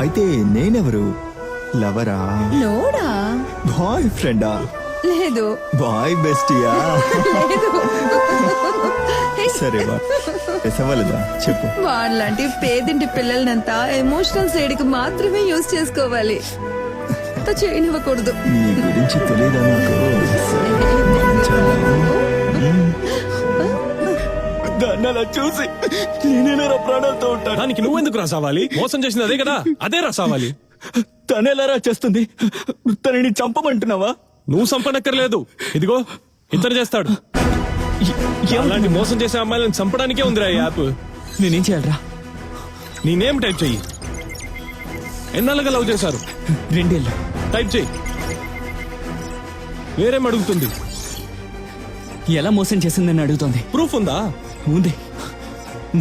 అయితే నేనెవరు? లవరా? లోడా? బాయ్ ఫ్రెండా? లేదు. బాయ్ బెస్టియా? లేదు. సరే సవాలుదా చెప్పు. వాళ్ళంటి పేదింటి పిల్లలనంతా ఎమోషనల్ సైడ్ కి మాత్రమే యూజ్ చేసుకోవాలి, చేయనివ్వకూడదు. నీ గురించి తెలియదా నాకు? దాన్ని అలా చూసి నేనేనా ప్రాణాలతో ఉంటాను. దానికి నువ్వెందుకు రాసావాలి? మోసం చేసింది అదే కదా, అదే రాసావాలి. తనెలా చేస్తుంది? తనని చంపమంటున్నావా? నువ్వు చంపనక్కర్లేదు, ఇదిగో ఇతను చేస్తాడు. అలాంటి మోసం చేసే అమ్మాయిలను చంపడానికే ఉందిరా ఈ యాప్. నేనేం చేయాలరా? నీ నేమ్ టైప్ చెయ్యి. ఎన్నాళ్ళుగా లవ్ చేశారు? 2 ఏళ్ళు. టైప్ చెయ్యి. వేరేం అడుగుతుంది? ఎలా మోసం చేసిందని అడుగుతోంది. ప్రూఫ్ ఉందా? ఉంది.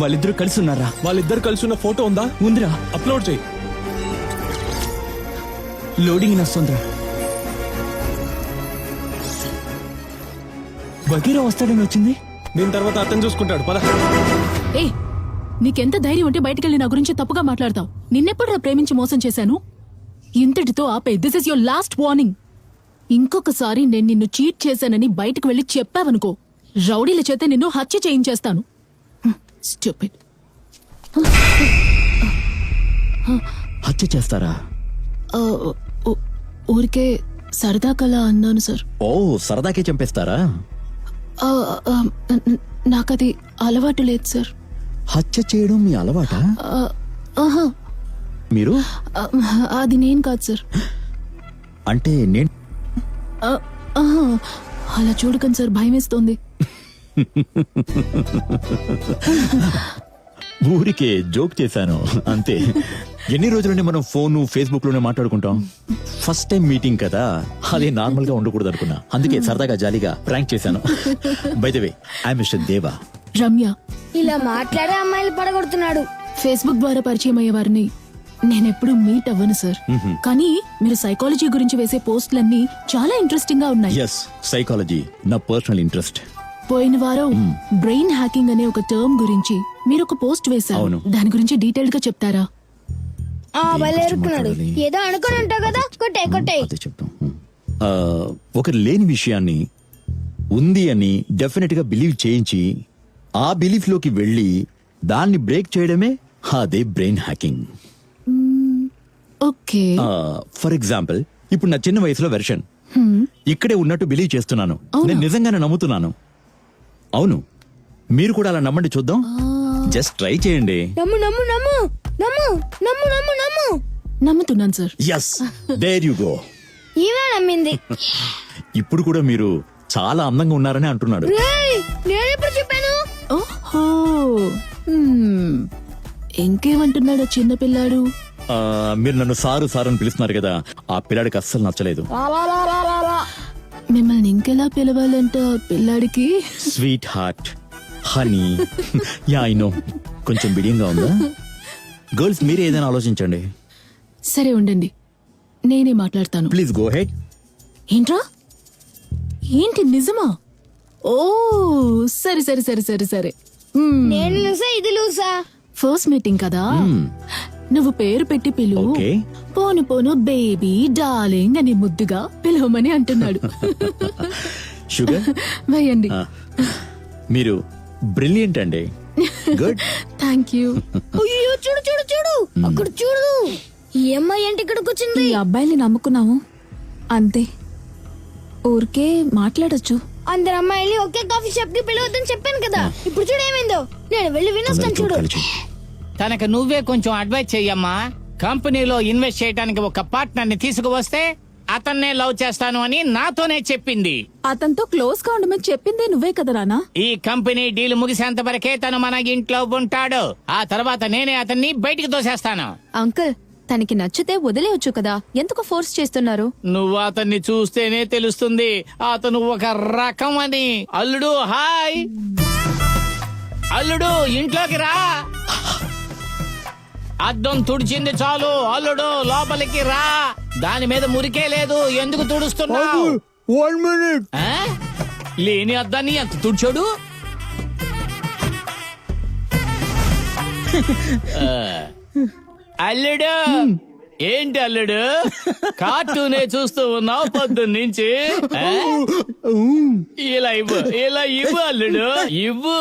వాళ్ళిద్దరూ కలిసి ఉన్నారా? వాళ్ళిద్దరు కలిసి ఉన్న ఫోటో ఉందా? ఉందిరా. అప్లోడ్ చెయ్యి. లోడింగ్ నస్తుందిరా. బగీరా వస్తాడని వచ్చింది. దీని తర్వాత అతను చూసుకుంటాడు. పద. ఏ నీకెంత ధైర్యం ఉంటే బయటకెళ్ళి నా గురించి తప్పుగా మాట్లాడతావు? నిన్నెప్పుడురా ప్రేమించి మోసం చేశాను? ఇంతటితో ఆపే. This is your last warning. ఇంకొకసారి నేను నిన్ను చీట్ చేశానని బయటకు వెళ్లి చెప్పావనుకో, రౌడీల చేత నిన్ను హత్య చేయించేస్తాను. స్టూపిడ్. హత్య చేస్తారా? ఊరికే సరదా కలా అన్నాను సార్. ఓ, సరదాకే చంపేస్తారా? నాకది అలవాటు లేదు సార్. హత్య చేయడం మీ అలవాటా? ఆహా, మీరు? అది నేను కాదు సార్. అంటే నేను ఆహా, అలా చూడకండి సార్, భయం వేస్తోంది. ఊరికే జోక్ చేశాను అంతే. ఎన్ని రోజులని మనం ఫోన్ ఫేస్బుక్ లోనే మాట్లాడుకుంటాం. ఫస్ట్ టైం మీటింగ్ కదా, అదే నార్మల్ గా ఉండకూడదు అనుకున్నా. అందుకే సరదాగా జాలీగా ప్రాంక్ చేశాను. By the way, I mister దేవా. రమ్య. ఇలా మాట్లాడే అమ్మాయిలు పడగొడుతున్నాడు. ఫేస్బుక్ ద్వారా పరిచయం అయ్యే వారిని నేనెప్పుడు మీట్ అవ్వను సార్. కానీ మీరు సైకాలజీ గురించి వేసే పోస్టులన్నీ చాలా ఇంట్రెస్టింగ్ గా ఉన్నాయి. ఎస్, సైకాలజీ నా పర్సనల్ ఇంట్రెస్ట్. పోయిన వారం బ్రెయిన్ హ్యాకింగ్ అనే ఒక టర్మ్ గురించి మీరు ఒక పోస్ట్ వేశారు. అవును. దాని గురించి డీటెయిల్డ్ గా చెప్తారా? బలేరుకున్నాడు. ఏదో అనుకుని ఉంటావు కదా, కొట్టే కొట్టే. అదే చెప్తాం. ఒకరు లేని విషయాన్ని ఉంది అని డెఫినెట్ గా బిలీవ్ చేయించి ఆ బిలీఫ్ లోకి వెళ్లి దాన్ని బ్రేక్ చేయడమే అదే brain hacking. Okay. For example, ఇప్పుడు నా చిన్న వయసులో వెర్షన్ ఇక్కడే ఉన్నట్టు బిలీవ్ చేస్తున్నాను. నేను నిజంగానే నమ్ముతున్నాను. అవును, మీరు కూడా అలా నమ్మండి చూద్దాం. జస్ట్ ట్రై చేయండి. నమ్ము నమ్ము నమ్ము నమ్ము నమ్ము నమ్ము నమ్ము. నమ్ముతున్నాను sir. Yes, there you go. ఈమె నమ్మింది. ఇప్పుడు కూడా మీరు చాలా అందంగా ఉన్నారని అంటున్నాడు. నేను ఎప్పుడు చెప్పాను? ఓహో, ఇంకేమంటున్నాడు చిన్న పిల్లాడు? మీరు నన్ను సారు సారు అని పిలుస్తున్నారు కదా, ఆ పిల్లాడికి అస్సలు నచ్చలేదు. మిమ్మల్ని ఇంకెలా పిలవాలంట పిల్లాడికి? Sweet heart, honey. Yeah I know, కొంచెం బిడియంగా ఉందా? గర్ల్స్ మీరే ఏదైనా ఆలోచించండి. సరే ఉండండి, నేనే మాట్లాడతాను. Please go head. ఏంట్రా? ఏంటి నిజమా? ఓ సరే సరే సరే సరే సరే. నేను లూసా, ఇది లూసా? ఫస్ట్ మీటింగ్ కదా, నువ్వు పేరు పెట్టి పిలువు. ఓకే. పోను పోను బేబీ డార్లింగ్ అని ముద్దుగా పిలవమని అంటున్నాడు. షుగర్ వేయండి. మీరు బ్రిలియంట్ అండి. గుడ్. Thank you. అయ్యో, చూడు చూడు చూడు, అక్కడ చూడు. ఈ అమ్మాయి ఏంటి ఇక్కడికి వచ్చింది? ఈ అబ్బాయిని నమ్ముకున్నాము అంతే, ఊరికే మాట్లాడొచ్చు. అందరు అమ్మాయిని ఒకే కాఫీ షాప్ కి పిలవద్దని చెప్పాను కదా. ఇప్పుడు చూడు ఏమైందో. నేను వెళ్ళి వినొస్తాను చూడు. తనకు నువ్వే కొంచెం అడ్వైస్ చెయ్యమ్మా. కంపెనీలో ఇన్వెస్ట్ చేయడానికి ఒక పార్ట్నర్ ని తీసుకువస్తే అతన్నే లవ్ చేస్తాను అని నాతోనే చెప్పింది. అతనితో క్లోజ్ గా ఉండమని చెప్పిందే నువ్వే కదా రానా? ఈ కంపెనీ డీల్ ముగిసేంత వరకే తను మన ఇంట్లో ఉంటాడు. ఆ తర్వాత నేనే అతన్ని బయటికి తోసేస్తాను. అంకుల్, తనకి నచ్చితే వదిలేయొచ్చు కదా, ఎందుకు ఫోర్స్ చేస్తున్నారు? నువ్వు అతన్ని చూస్తేనే తెలుస్తుంది అతను ఒక రకం అని. అల్లుడు హాయ్. అల్లుడు ఇంట్లోకి రా. అద్దం తుడిచింది చాలు, అల్లుడు లోపలికి రా. దాని మీద మురికే లేదు, ఎందుకు తుడుస్తున్నావు? 1 minute. లేని అద్దాన్ని ఎంత తుడిచాడు? అల్లుడు ఏంటి అల్లుడు కార్టూనే చూస్తూ ఉన్నావు పొద్దున్న నుంచి ఆ? ఇలా ఇవ్వు అల్లుడు ఇవ్వు.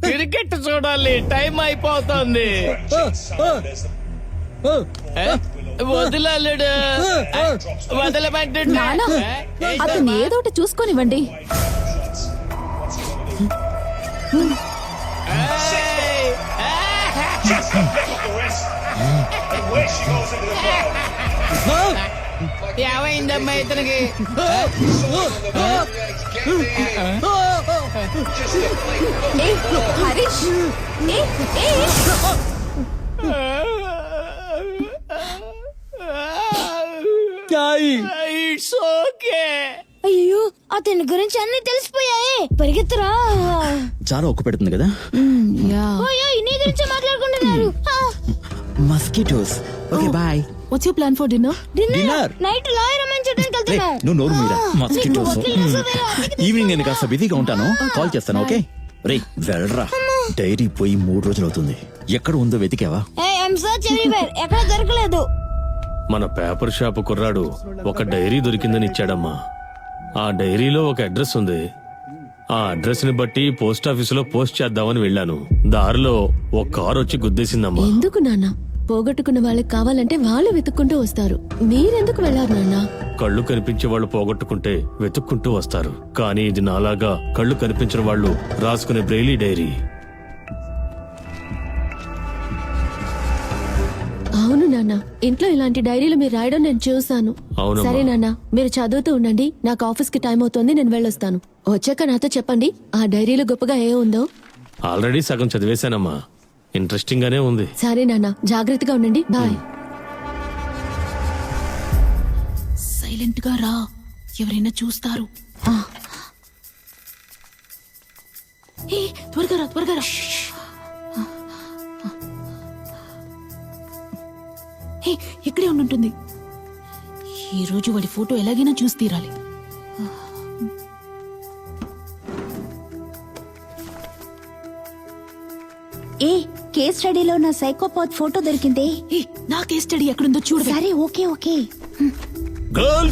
క్రికెట్ చూడాలి, టైం అయిపోతుంది. వదిలు అల్లుడు, వదలబడ్డా. నానా, అతను ఏదోటి చూసుకొనివ్వండి. ఏమైందమ్మా ఇతనికి? ఏ, హరీష్, ఏ, ఏ. It's okay. అయ్యో అతని గురించి అన్ని తెలిసిపోయాయి. పరిగెత్తరా. చాలా ఒక్క పెడుతుంది కదా. ఓయో నీ గురించి మాట్లాడుకుంటున్నారు. Mosquitoes. Okay boy. What's your plan for dinner? Dinner night lawyer అమ్మని చూడడానికి వెళ్తున్నాం. నువ్వు నోరు మీరా. మస్కిటోస్. ఈవినింగ్ నేను కాస్త బిజీగా ఉంటాను, కాల్ చేస్తాను. ఓకే రే వెళ్ళరా. డైరీ పోయి 3 రోజులు అవుతుంది. ఎక్కడ ఉందో వెతికావా? I'm search everywhere. ఎక్కడ దొరకలేదు. మన పేపర్ షాప్ కుర్రాడు ఒక డైరీ దొరికిందని ఇచ్చాడమ్మా. ఆ డైరీలో ఒక అడ్రస్ ఉంది. ఆ అడ్రస్ ని బట్టి పోస్ట్ ఆఫీసులో పోస్ట్ చేద్దామని వెళ్ళాను. దారిలో ఒక కారు వచ్చి గుద్దేసిందమ్మా. ఎందుకు నాన్న? పోగొట్టుకున్న వాళ్ళకి కావాలంటే వాళ్ళు వెతుక్కుంటూ వస్తారు. మీరెందుకు వెళ్ళారు నాన్న? కళ్ళు కనిపించే వాళ్ళు పోగొట్టుకుంటే వెతుక్కుంటూ వస్తారు, కానీ ఇది నాలాగా కళ్ళు కనిపించిన వాళ్ళు రాసుకునే బ్రెయిలీ డైరీ. అవును నాన్న, ఇంట్లో ఇలాంటి డైరీలు మీరు రాయడం నేను చూసాను. అవునమ్మా. సరే నాన్న, మీరు చదువుతూ ఉండండి. నాకు ఆఫీస్ కి టైం అవుతోంది, నేను వెళ్ళొస్తాను. వచ్చాక నాతో చెప్పండి ఆ డైరీలో గొప్పగా ఏ ఉందో. ఆల్రెడీ సగం చదివేశానమ్మా, ఇంట్రెస్టింగ్ గానే ఉంది. సరే నాన్న, జాగ్రత్తగా ఉండండి. బాయ్. సైలెంట్ గా రా, ఎవరైనా చూస్తారు. ఏ, త్వరగా రా, త్వరగా రా. ఏ, ఇక్కడే ఉండుంటుంది. ఈ రోజు వాడి ఫోటో ఎలాగైనా చూసి తీరాలి. ఏ కేస్ స్టడీలో నా సైకోపాత్ ఫోటో దొరికింది. ఏ, నా కేస్ స్టడీ ఎక్కడుందో చూడు. సరే okay okay. Girl,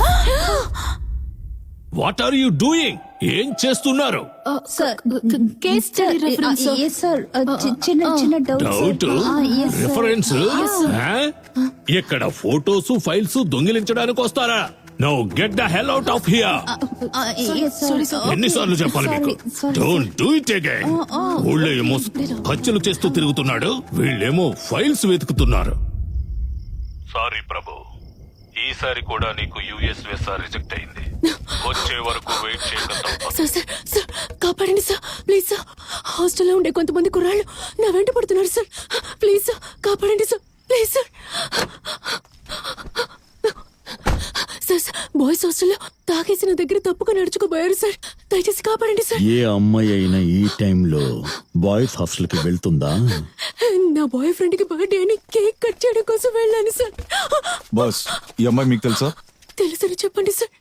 what are you doing? ఏం చేస్తున్నారు? Case study reference. సార్ చిన్న చిన్న డౌట్ డౌట్. రిఫరెన్స్. ఇక్కడ ఫోటోస్ ఫైల్స్ దొంగిలించడానికి వస్తారా? Now get the hell out of here. ఎన్నిసార్లు చెప్పాలి మీకు? Don't do it again. ఊళ్ళో ఏమో హత్యలు చేస్తూ తిరుగుతున్నాడు, వీళ్ళేమో ఫైల్స్ వెతుకుతున్నారు. సారీ ప్రభు, ఈసారి కూడా నీకు యుఎస్ వీసా రిజెక్ట్ అయింది. వచ్చే వరకు వెయిట్ చేయడం తప్పదు. సార్ సార్ సార్, కాపాడండి సార్, ప్లీజ్ సార్. హాస్టల్లో ఉండే కొంతమంది కుర్రాళ్ళు నా వెంట పడుతున్నారు సార్. ప్లీజ్ సార్, కాపాడండి sir, please sir. Sir sir, boys హాస్టల్లో తాగేసి నా దగ్గర తప్పుగా నడుచుకోబోయారు సార్. దయచేసి కాపాడండి సార్. ఏ అమ్మాయి అయినా ఈ టైంలో బాయ్స్ హాస్టల్ కి వెళ్తుందా? నా బాయ్ ఫ్రెండ్ కి బర్త్డే అని కేక్ కట్ చేయడం కోసం వెళ్ళాను సార్. బాస్, ఈ అమ్మాయి మీకు తెలుసా? తెలుసని చెప్పండి సార్.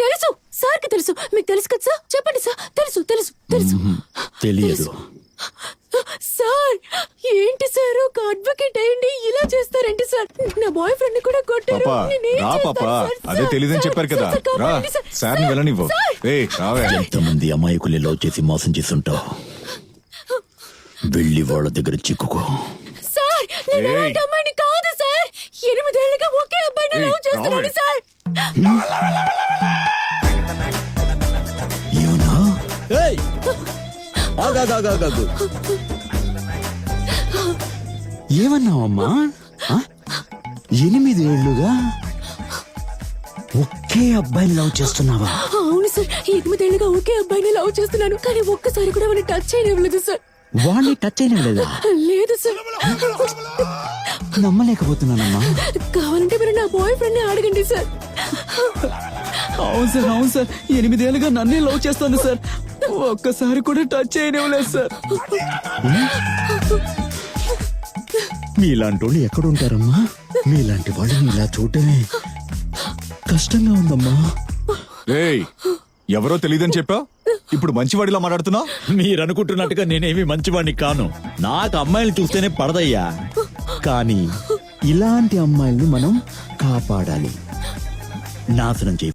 తెలుసు సార్ కి తెలుసు. మీకు తెలుసు కదా సార్? చెప్పండి సార్. తెలుసు తెలుసు తెలుసు. తెలియదు. సార్ ఏంటి సార్, ఒక అడ్వకేట్ అయ్యండి ఇలా చేస్తారంటే సార్? నా బాయ్ ఫ్రెండ్ కూడా కొట్టారు. పాపా నేనేం రా చేస్తాను పాపా, సార్? అదే తెలియదని సార్, చెప్పారు కదా. సార్, రా కాపాడండి సార్. సార్ని వెళ్ళనివ్వు. ఏ రావే. ఎంతమంది అమాయకుల్ని లవ్ చేసి మోసం చేస్తుంటావు. వెళ్ళి వాళ్ళ దగ్గర చిక్కుకో. సార్ నేను ఏయ్. అలాంటి అమ్మాయిని కాదు సార్. 8 ఏళ్ళుగా ఒకే అబ్బాయిని ఏయ్, లవ్ చేస్తున్నాను రావే. సార్. You know? ఏయ్! ఆగాగాగాగాగు. ఏమన్నావమ్మా? 8 ఏళ్లుగా ఒకే అబ్బాయిని లవ్ చేస్తున్నావా? అవును సార్, 8 ఏళ్ళుగా ఒకే అబ్బాయిని లవ్ చేస్తున్నాను, కానీ ఒక్కసారి కూడా వాడిని టచ్ చేయలేదు సార్. వాడిని టచ్ అయినా లేదా? లేదు సార్. నమ్మలేకపోతున్నానమ్మా. కావాలంటే మీరు నా బాయ్ ఫ్రెండ్ ని అడగండి సార్. అవును సార్, అవును సార్, 8 ఏళ్ళుగా నన్నే లవ్ చేస్తాను సార్. ఒక్కసారి కూడా టచ్ చేయనివ్వలేదు సార్. మీలాంటి వాళ్ళు ఎక్కడుంటారమ్మా? మీలాంటి వాళ్ళని ఇలా చూడటమే కష్టంగా ఉందమ్మా. ఏయ్, ఎవరో తెలియదని చెప్పా, ఇప్పుడు మంచివాడిలా మాట్లాడుతున్నా. మీరు అనుకుంటున్నట్టుగా నేనేమి మంచివాడిని కాను. నాకు అమ్మాయిలు చూస్తేనే పడదయ్యా. కానీ ఇలాంటి అమ్మాయిల్ని మనం కాపాడాలి, నాశనం చేయ